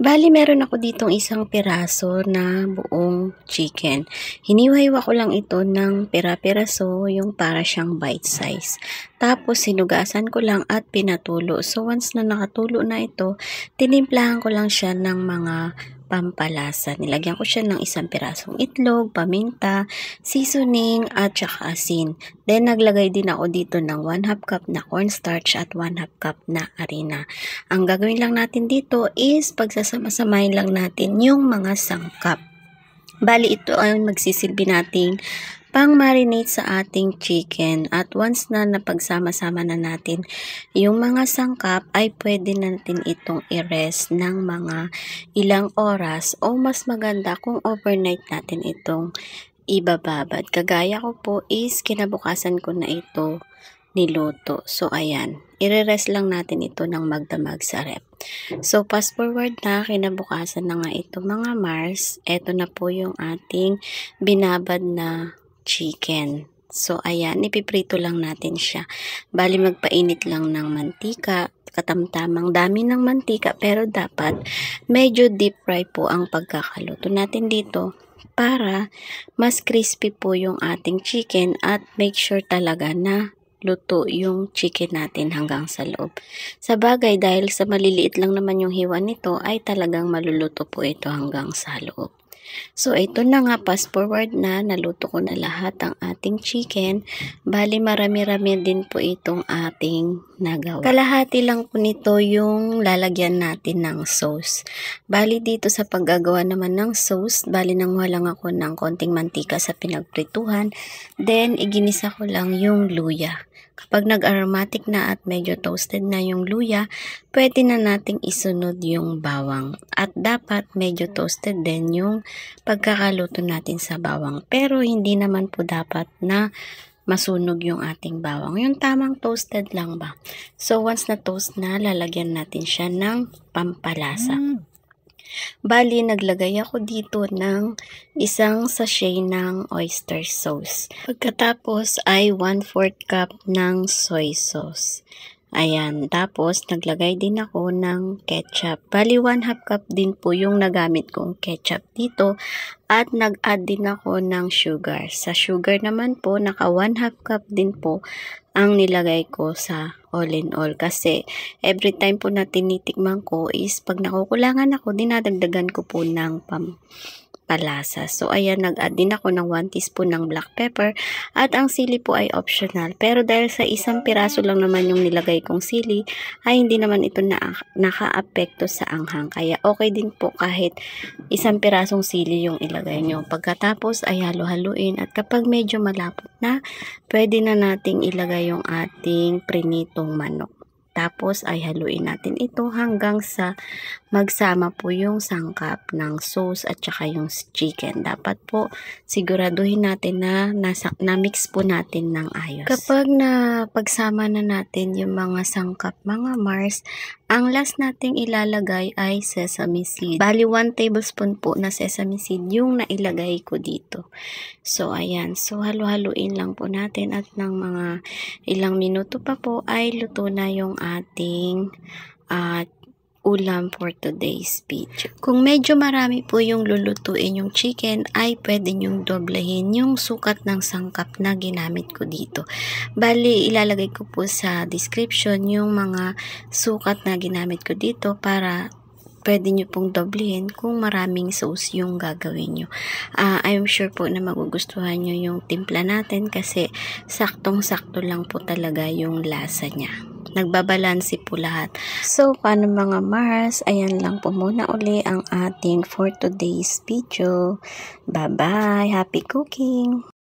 Bali meron ako ditong isang piraso na buong chicken. Hiniwa-hiwa ko lang ito ng pira-piraso, yung para siyang bite size. Tapos sinugasan ko lang at pinatulo. So once na nakatulo na ito, tinimplahan ko lang siya ng mga pampalasa. Nilagyan ko siya ng isang pirasong itlog, paminta, seasoning at saka asin. Then naglagay din ako dito ng 1/2 cup na cornstarch at 1/2 cup na harina. Ang gagawin lang natin dito is pagsasama-samahin lang natin yung mga sangkap. Bali ito ay magsisilbi nating pang-marinate sa ating chicken, at once na napagsama-sama na natin yung mga sangkap ay pwede natin itong i-rest ng mga ilang oras, o mas maganda kung overnight natin itong ibababad. Kagaya ko po is kinabukasan ko na ito niluto. So ayan, i-rest lang natin ito ng magdamag sa rep. So fast forward na, kinabukasan na nga ito mga Mars. Ito na po yung ating binabad na chicken. So ayan, ipiprito lang natin siya. Bali magpainit lang ng mantika, katamtamang dami ng mantika, pero dapat medyo deep fry po ang pagkakaluto natin dito para mas crispy po yung ating chicken, at make sure talaga na luto yung chicken natin hanggang sa loob. Sa bagay, dahil sa maliliit lang naman yung hiwa nito, ay talagang maluluto po ito hanggang sa loob. So, ito na nga, fast forward na, naluto ko na lahat ang ating chicken. Bali, marami-rami din po itong ating nagawa. Kalahati lang po nito yung lalagyan natin ng sauce. Bali, dito sa paggagawa naman ng sauce, bali nanguha lang ako ng konting mantika sa pinagprituhan. Then, iginisa ko lang yung luya. Kapag nag-aromatic na at medyo toasted na yung luya, pwede na nating isunod yung bawang. At dapat medyo toasted din yung pagkakaluto natin sa bawang. Pero hindi naman po dapat na masunog yung ating bawang. Yung tamang toasted lang ba. So once na toast na, lalagyan natin siya ng pampalasa. Bali, naglagay ako dito ng isang sachet ng oyster sauce. Pagkatapos ay 1/4 cup ng soy sauce. Ayan, tapos naglagay din ako ng ketchup. Bali, 1/2 cup din po yung nagamit kong ketchup dito. At nag-add din ako ng sugar. Sa sugar naman po, naka 1/2 cup din po ang nilagay ko sa all in all. Kasi every time po na tinitikman ko is pag nakukulangan ako, dinadagdagan ko po ng pampalasa. So ayan, nag-add din ako ng 1 teaspoon ng black pepper, at ang sili po ay optional. Pero dahil sa isang piraso lang naman yung nilagay kong sili, ay hindi naman ito naka-apekto sa anghang. Kaya okay din po kahit isang pirasong sili yung ilagay nyo. Pagkatapos ay halo-haluin, at kapag medyo malapot na, pwede na nating ilagay yung ating prinitong manok. Tapos ay haluin natin ito hanggang sa magsama po yung sangkap ng sauce at saka yung chicken. Dapat po siguraduhin natin na na-mix po natin ng ayos. Kapag pagsama na natin yung mga sangkap mga Mars, ang last nating ilalagay ay sesame seed. Bali 1 tablespoon po na sesame seed yung nailagay ko dito. So ayan, so halo-haluin lang po natin, at ng mga ilang minuto pa po ay luto na yung ating ulam for today's video. Kung medyo marami po yung lulutuin yung chicken, ay pwede nyong doblehin yung sukat ng sangkap na ginamit ko dito. Bali, ilalagay ko po sa description yung mga sukat na ginamit ko dito para pwede nyo pong doblehin kung maraming sauce yung gagawin nyo. I'm sure po na magugustuhan nyo yung timpla natin kasi saktong-sakto lang po talaga yung lasa niya. Nagbabalanse po lahat. So, paano mga Mars? Ayan lang po muna uli ang ating for today's video. Bye-bye! Happy cooking!